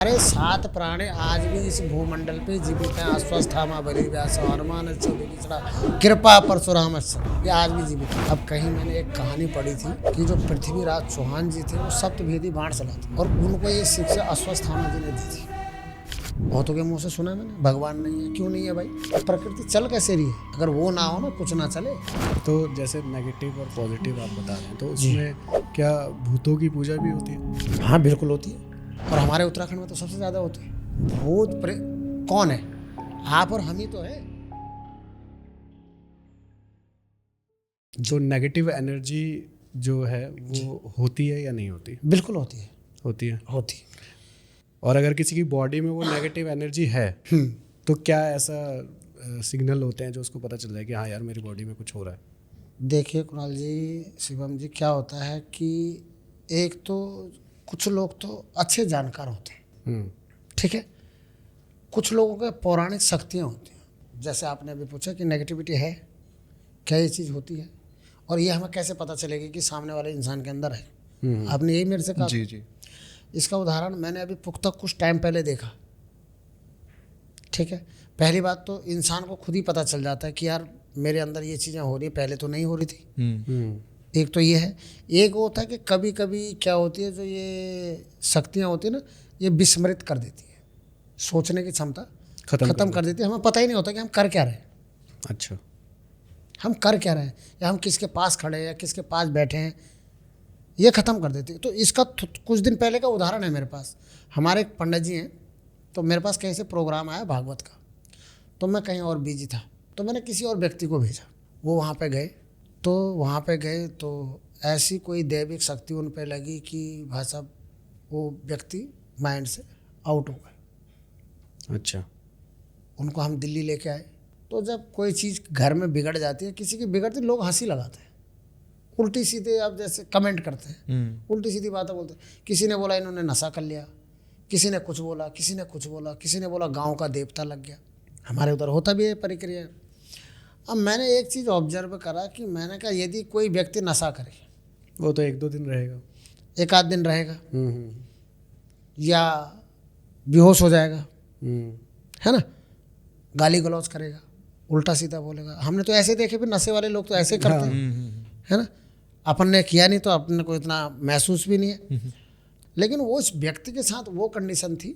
अरे सात प्राणी आज भी इस भूमंडल पे जीवित हैं। अस्वस्थामा बलि व्यास हनुमान कृपा परशुराम ये आज भी जीवित है। अब कहीं मैंने एक कहानी पढ़ी थी कि जो पृथ्वीराज चौहान जी थे वो सप्तभेदी बाण चलाते और उनको ये शिक्षा अस्वस्थामा जी ने दी थी। बहुतों के मुंह से सुना मैंने, भगवान नहीं है। क्यों नहीं है भाई? प्रकृति चल कैसे रही है? अगर वो ना हो ना कुछ ना चले। तो जैसे नेगेटिव और पॉजिटिव आप बता रहे हैं, तो उसमें क्या भूतों की पूजा भी होती है? हाँ बिल्कुल होती है, और हमारे उत्तराखंड में तो सबसे ज्यादा होती है। भूत प्रेत कौन है? आप और हम ही तो है। जो नेगेटिव एनर्जी जो है वो होती है या नहीं होती? बिल्कुल होती है। होती है। होती है। और अगर किसी की बॉडी में वो नेगेटिव एनर्जी है तो क्या ऐसा सिग्नल होते हैं जो उसको पता चल जाए कि हाँ यार मेरी बॉडी में कुछ हो रहा है? देखिए कुणाल जी, शिवम जी, क्या होता है कि एक तो कुछ लोग तो अच्छे जानकार होते हैं, ठीक है। कुछ लोगों के पौराणिक शक्तियाँ होती हैं। जैसे आपने अभी पूछा कि नेगेटिविटी है, क्या ये चीज़ होती है और ये हमें कैसे पता चलेगी कि सामने वाले इंसान के अंदर है? आपने यही मेरे से कहा। जी जी। इसका उदाहरण मैंने अभी पुख्ता कुछ टाइम पहले देखा, ठीक है। पहली बात तो इंसान को खुद ही पता चल जाता है कि यार मेरे अंदर ये चीज़ें हो रही है, पहले तो नहीं हो रही थी। एक तो ये है। एक वो होता है कि कभी कभी क्या होती है, जो ये शक्तियाँ होती है ना, ये विस्मृत कर देती है, सोचने की क्षमता खत्म कर देती है। हमें पता ही नहीं होता कि हम कर क्या रहे हैं। अच्छा। हम कर क्या रहे हैं या हम किसके पास खड़े हैं या किसके पास बैठे हैं, ये ख़त्म कर देती है। तो इसका कुछ दिन पहले का उदाहरण है मेरे पास। हमारे एक पंडित जी हैं, तो मेरे पास कहीं से प्रोग्राम आया भागवत का, तो मैं कहीं और बिजी था, तो मैंने किसी और व्यक्ति को भेजा। वो वहाँ पे गए, तो ऐसी कोई दैविक शक्ति उन पे लगी कि भाई साहब वो व्यक्ति माइंड से आउट हो गए। अच्छा। उनको हम दिल्ली लेके आए। तो जब कोई चीज़ घर में बिगड़ जाती है, किसी की बिगड़ती, लोग हंसी लगाते हैं, उल्टी सीधे आप जैसे कमेंट करते हैं, उल्टी सीधी बातें बोलते हैं। किसी ने बोला इन्होंने नशा कर लिया, किसी ने कुछ बोला, किसी ने बोला गांव का देवता लग गया। हमारे उधर होता भी है प्रक्रिया। अब मैंने एक चीज़ ऑब्जर्व करा कि मैंने कहा यदि कोई व्यक्ति नशा करे, वो तो 1-2 दिन रहेगा, एक आध दिन रहेगा या बेहोश हो जाएगा, है ना, गाली गलौज करेगा, उल्टा सीधा बोलेगा। हमने तो ऐसे देखे, फिर नशे वाले लोग तो ऐसे करते हैं, है ना। अपन ने किया नहीं तो अपने को इतना महसूस भी नहीं है। लेकिन वो उस व्यक्ति के साथ वो कंडीशन थी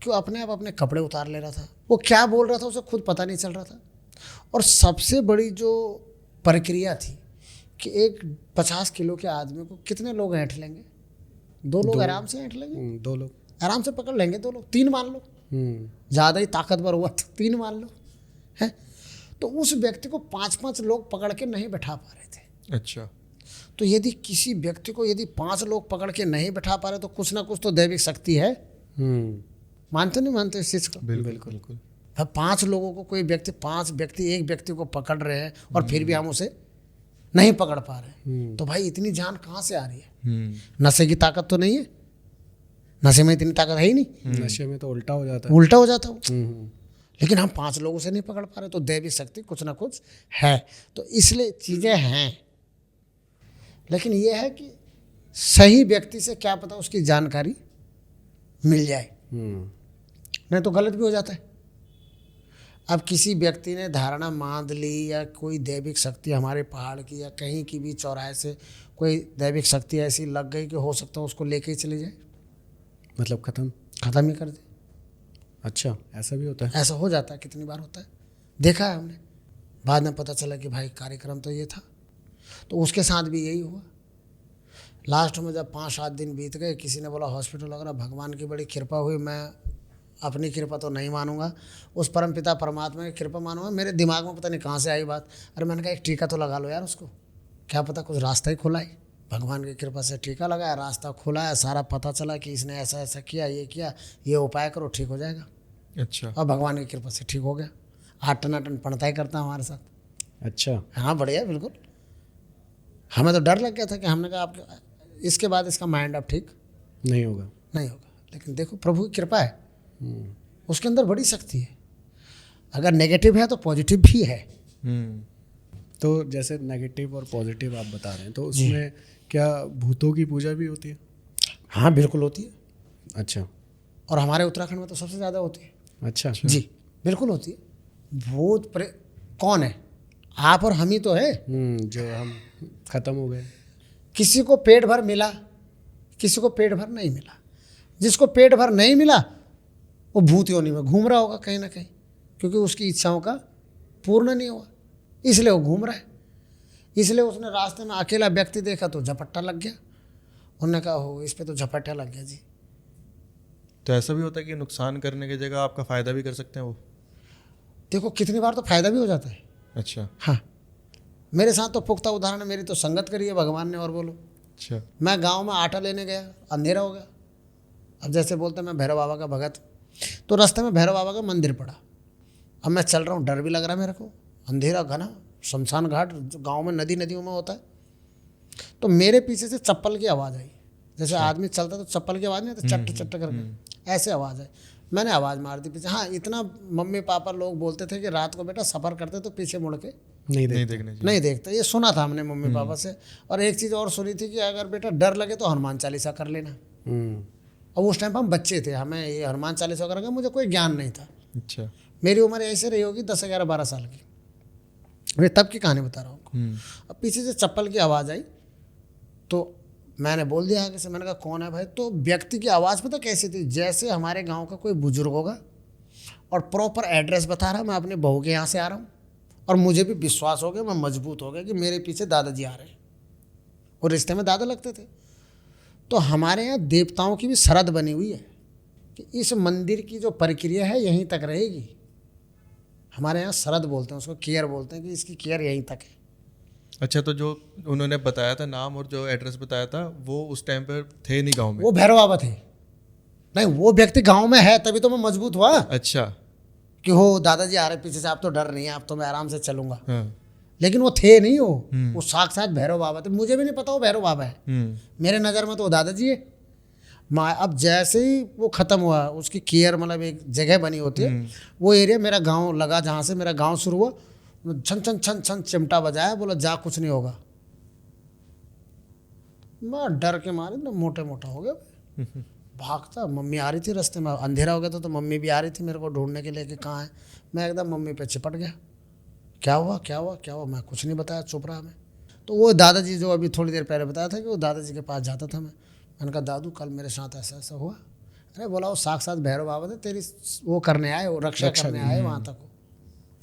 कि वो अपने आप अपने कपड़े उतार ले रहा था। वो क्या बोल रहा था उसे खुद पता नहीं चल रहा था। और सबसे बड़ी जो प्रक्रिया थी कि एक 50 किलो के आदमी को कितने लोग ऐंठ लेंगे? 2 लोग आराम से ऐंठ लेंगे। 2 लोग आराम से पकड़ लेंगे, 2 लोग, 3 मान लो, ज़्यादा ही ताकतवर हुआ तो 3 मान लो, है। तो उस व्यक्ति को 5-5 लोग पकड़ के नहीं बैठा पा रहे थे। अच्छा। तो यदि किसी व्यक्ति को यदि 5 लोग पकड़ के नहीं बैठा पा रहे तो कुछ ना कुछ तो दैविक शक्ति है। मानते नहीं मानते इस चीज़ को? बिल्कुल। 5 लोगों को कोई व्यक्ति, 5 व्यक्ति एक व्यक्ति को पकड़ रहे हैं और फिर भी हम उसे नहीं पकड़ पा रहे, तो भाई इतनी जान कहाँ से आ रही है? नशे की ताकत तो नहीं है, नशे में इतनी ताकत है ही नहीं। नशे में तो उल्टा हो जाता है। उल्टा हो जाता हूँ। लेकिन हम 5 लोगों से नहीं पकड़ पा रहे, तो दैविक शक्ति कुछ ना कुछ है। तो इसलिए चीज़ें हैं, लेकिन यह है कि सही व्यक्ति से क्या पता उसकी जानकारी मिल जाए, नहीं तो गलत भी हो जाता है। अब किसी व्यक्ति ने धारणा मान ली या कोई दैविक शक्ति हमारे पहाड़ की या कहीं की भी चौराहे से कोई दैविक शक्ति ऐसी लग गई कि हो सकता है उसको लेके ही चले जाए, मतलब खत्म ही कर दे। अच्छा, ऐसा भी होता है? ऐसा हो जाता है, कितनी बार होता है, देखा है हमने। बाद में पता चला कि भाई कार्यक्रम तो ये था, तो उसके साथ भी यही हुआ। लास्ट में जब 5-7 दिन बीत गए, किसी ने बोला हॉस्पिटल वगैरह, भगवान की बड़ी कृपा हुई, मैं अपनी कृपा तो नहीं मानूंगा, उस परमपिता परमात्मा की कृपा मानूंगा। मेरे दिमाग में पता नहीं कहाँ से आई बात, अरे मैंने कहा एक टीका तो लगा लो यार उसको, क्या पता कुछ रास्ता ही खुला है। भगवान की कृपा से टीका लगाया, रास्ता खुला है, सारा पता चला कि इसने ऐसा ऐसा किया, ये उपाय करो, ठीक हो जाएगा। अच्छा। और भगवान की कृपा से ठीक हो गया। 8 टनाटन पढ़ता ही करता हमारे साथ। अच्छा। हाँ बढ़िया, बिल्कुल। हमें तो डर लग गया था कि हमने कहा आप इसके बाद इसका माइंड अब ठीक नहीं होगा। लेकिन देखो प्रभु की कृपा है, उसके अंदर बड़ी शक्ति है। अगर नेगेटिव है तो पॉजिटिव भी है। तो जैसे नेगेटिव और पॉजिटिव आप बता रहे हैं, तो उसमें क्या भूतों की पूजा भी होती है? हाँ बिल्कुल होती है। अच्छा। और हमारे उत्तराखंड में तो सबसे ज़्यादा होती है। अच्छा। जी बिल्कुल होती है। भूत प्रेत कौन है? आप और हम ही तो है। जो हम खत्म हो गए। किसी को पेट भर मिला, किसी को पेट भर नहीं मिला। जिसको पेट भर नहीं मिला वो भूत योनि में घूम रहा होगा कहीं ना कहीं, क्योंकि उसकी इच्छाओं का पूर्ण नहीं हुआ, इसलिए वो घूम रहा है। इसलिए उसने रास्ते में अकेला व्यक्ति देखा तो झपट्टा लग गया। उन्होंने कहा हो इस पे तो झपट्टा लग गया जी। तो ऐसा भी होता है कि नुकसान करने की जगह आपका फ़ायदा भी कर सकते हैं वो? देखो कितनी बार तो फायदा भी हो जाता है। अच्छा। हाँ, मेरे साथ तो पुख्ता उदाहरण है। मेरी तो संगत करी है भगवान ने। और बोलो, अच्छा। मैं गांव में आटा लेने गया, अंधेरा हो गया। अब जैसे बोलते हैं मैं भैरव बाबा का भगत, तो रास्ते में भैरव बाबा का मंदिर पड़ा। अब मैं चल रहा हूँ, डर भी लग रहा है मेरे को, अंधेरा घना, शमशान घाट गांव में नदियों में होता है। तो मेरे पीछे से चप्पल की आवाज़ आई। जैसे आदमी चलता तो चप्पल की आवाज़ नहीं आती, चट्ट चट्ट करके ऐसे आवाज़ आई। मैंने आवाज़ मार दी पीछे। हाँ, इतना मम्मी पापा लोग बोलते थे कि रात को बेटा सफ़र करते तो पीछे मुड़ के नहीं नहीं देखते। देखने चाहिए। नहीं देखते। ये सुना था हमने मम्मी पापा से। और एक चीज़ और सुनी थी कि अगर बेटा डर लगे तो हनुमान चालीसा कर लेना। और उस टाइम पर हम बच्चे थे, हमें ये हनुमान चालीसा वगैरह का मुझे कोई ज्ञान नहीं था। अच्छा। मेरी उम्र ऐसे रही होगी 10, 11, 12 साल की। मैं तब की कहानी बता रहा हूँ। अब पीछे से चप्पल की आवाज़ आई तो मैंने बोल दिया आगे से, मैंने कहा कौन है भाई? तो व्यक्ति की आवाज़ पता कैसी थी? जैसे हमारे गांव का कोई बुजुर्ग होगा और प्रॉपर एड्रेस बता रहा, मैं अपने बहू के यहाँ से आ रहा हूँ, और मुझे भी विश्वास हो गया, मैं मजबूत हो गया कि मेरे पीछे दादाजी आ रहे हैं। और रिश्ते में दादा लगते थे। तो हमारे यहाँ देवताओं की भी शरद बनी हुई है कि इस मंदिर की जो प्रक्रिया है यहीं तक रहेगी। हमारे यहाँ शरद बोलते हैं उसको, केयर बोलते हैं कि इसकी केयर यहीं तक है। अच्छा, तो जो उन्होंने बताया था नाम और जो एड्रेस बताया था वो उस टाइम पर थे नहीं गांव में? वो भैरव बाबा थे। नहीं, वो व्यक्ति गांव में है, तभी तो मैं मजबूत हुआ अच्छा। कि हो दादाजी आ रहे पीछे से, आप तो डर नहीं है, आप तो मैं आराम से चलूंगा। हाँ। लेकिन वो थे नहीं, वो साक्षात भैरव बाबा थे। मुझे भी नहीं पता वो भैरव बाबा है। मेरे नज़र में तो वो दादाजी है। माँ अब जैसे ही वो ख़त्म हुआ, उसकी केयर मतलब एक जगह बनी होती है, वो एरिया मेरा गांव लगा, जहाँ से मेरा गांव शुरू हुआ। छन छन छन छन चिमटा बजाया, बोला जा कुछ नहीं होगा। मैं डर के मारे ना मोटे मोटा हो गया, भागता। मम्मी आ रही थी रास्ते में, अंधेरा हो गया था तो मम्मी भी आ रही थी मेरे को ढूंढने के लिए कि कहाँ है। मैं एकदम मम्मी पे चिपट गया, क्या हुआ क्या हुआ क्या हुआ? मैं कुछ नहीं बताया, चुप रहा मैं। तो वो दादाजी जो अभी थोड़ी देर पहले बताया था कि वो दादाजी के पास जाता था मैंने कहा दादू कल मेरे साथ ऐसा ऐसा हुआ। अरे बोला वो साक्षात भैरव बाबा थे, तेरी वो करने आए, वो रक्षा करने आए वहाँ तक।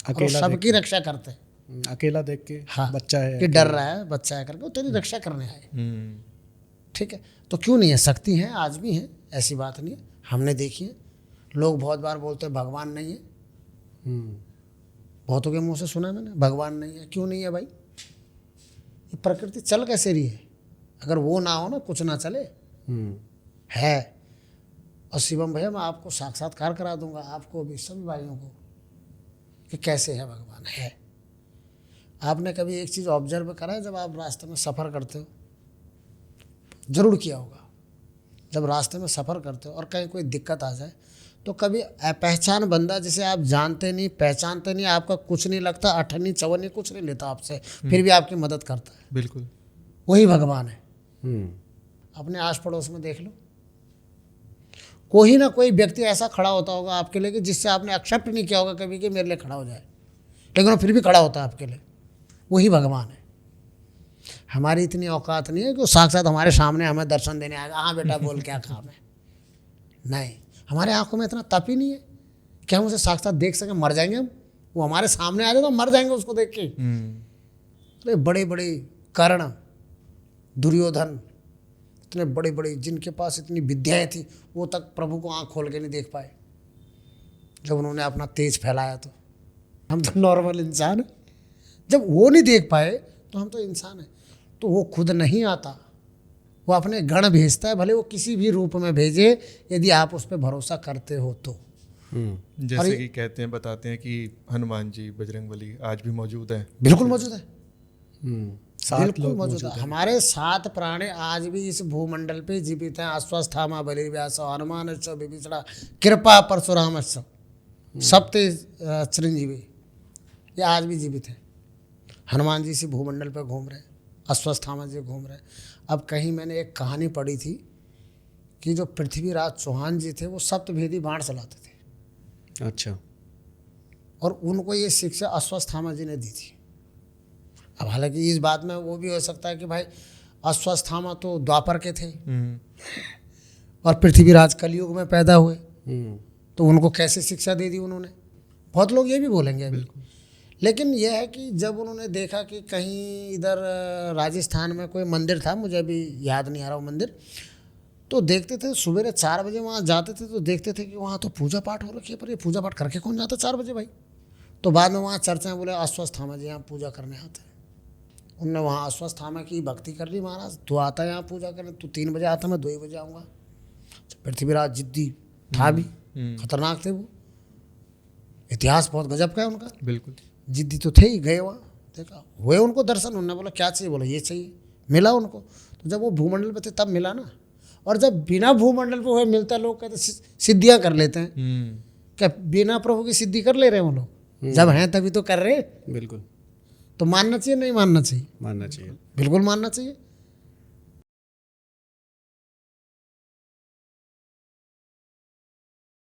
और वो सबकी रक्षा करते हैं। अकेला देख के हाँ, बच्चा है कि डर रहा है बच्चा है करके, वो तेरी रक्षा करने आए। ठीक है, तो क्यों नहीं है? शक्ति है, आज भी है, ऐसी बात नहीं है। हमने देखी है। लोग बहुत बार बोलते हैं भगवान नहीं है। बहुतों के मुंह से सुना है मैंने, भगवान नहीं है। क्यों नहीं है भाई? ये प्रकृति चल कैसे रही है? अगर वो ना हो ना, कुछ ना चले। है। और शिवम भैया मैं आपको साक्षात्कार करा दूंगा, आपको भी, सभी भाइयों को, कि कैसे है भगवान। है। आपने कभी एक चीज़ ऑब्जर्व करा है? जब आप रास्ते में सफ़र करते हो, ज़रूर किया होगा, जब रास्ते में सफ़र करते हो और कहीं कोई दिक्कत आ जाए तो कभी अपहचान बंदा जिसे आप जानते नहीं, पहचानते नहीं, आपका कुछ नहीं लगता, अठन्नी चवन्नी कुछ नहीं लेता आपसे, फिर भी आपकी मदद करता है। बिल्कुल। वही भगवान है। अपने आस पड़ोस में देख लो, कोई ना कोई व्यक्ति ऐसा खड़ा होता होगा आपके लिए कि जिससे आपने एक्सेप्ट नहीं किया होगा कभी कि मेरे लिए खड़ा हो जाए, लेकिन वो फिर भी खड़ा होता है आपके लिए। वही भगवान है। हमारी इतनी औकात नहीं है कि वो साक्षात हमारे सामने हमें दर्शन देने आएगा, हाँ बेटा बोल क्या काम है। नहीं, हमारे आंखों में इतना तप ही नहीं है कि हम उसे साक्षात देख सकें। मर जाएंगे हम, वो हमारे सामने आ जाए तो मर जाएंगे उसको देख के। अरे बड़े बड़े कर्ण, दुर्योधन, इतने बड़े बड़े जिनके पास इतनी विद्याएं थी, वो तक प्रभु को आंख खोल के नहीं देख पाए जब उन्होंने अपना तेज फैलाया। तो हम तो नॉर्मल इंसान हैं। जब वो नहीं देख पाए तो हम तो इंसान हैं। तो वो खुद नहीं आता, वो अपने गण भेजता है, भले वो किसी भी रूप में भेजे, यदि आप उस पर भरोसा करते हो तो। जैसे कि कहते हैं, बताते हैं कि हनुमान जी, बजरंगबली आज भी मौजूद है। बिल्कुल मौजूद है। 7 बिल्कुल लोग मौजूद है। हमारे 7 प्राणी आज भी इस भूमंडल पे जीवित हैं। अश्वस्थामा बलिर्व्यास हनुमान विभीषण कृपा परशुराम सप्ते चिरंजीवी, ये आज भी जीवित हैं। हनुमान जी इसी भूमंडल पे घूम रहे हैं, अश्वस्थामा जी घूम रहे हैं। अब कहीं मैंने एक कहानी पढ़ी थी कि जो पृथ्वीराज चौहान जी थे वो सप्तभेदी बाण चलाते थे, अच्छा। और उनको ये शिक्षा अश्वत्थामा जी ने दी थी। अब हालांकि इस बात में वो भी हो सकता है कि भाई अश्वत्थामा तो द्वापर के थे और पृथ्वीराज कलयुग में पैदा हुए, तो उनको कैसे शिक्षा दे दी उन्होंने, बहुत लोग ये भी बोलेंगे अभी। लेकिन यह है कि जब उन्होंने देखा कि कहीं इधर राजस्थान में कोई मंदिर था, मुझे अभी याद नहीं आ रहा वो मंदिर, तो देखते थे सवेरे 4 बजे वहाँ जाते थे तो देखते थे कि वहाँ तो पूजा पाठ हो रखी है, पर ये पूजा पाठ करके कौन जाता 4 बजे भाई। तो बाद में वहाँ चर्चाएं, बोले अश्वत्थामा जी यहाँ पूजा करने आते हैं। उनने वहाँ अश्वत्थामा की भक्ति कर ली, महाराज तू आता है यहाँ पूजा करने, तू 3 बजे आता, मैं 2 ही बजे आऊँगा। पृथ्वीराज जिद्दी था भी, खतरनाक थे वो, इतिहास बहुत गजब का है उनका, बिल्कुल जिद्दी तो थे ही। गए वहाँ, देखा, हुए उनको दर्शन, उन्होंने बोला क्या चाहिए, बोला ये चाहिए, मिला उनको। तो जब वो भूमंडल पे थे तब मिला ना, और जब बिना भूमंडल पे हुए मिलता, लोग कहते सिद्धियाँ कर लेते हैं, क्या बिना प्रभु की सिद्धि कर ले रहे हैं वो लोग, जब हैं तभी तो कर रहे हैं। बिल्कुल, तो मानना चाहिए नहीं मानना चाहिए? मानना चाहिए। बिल्कुल मानना चाहिए।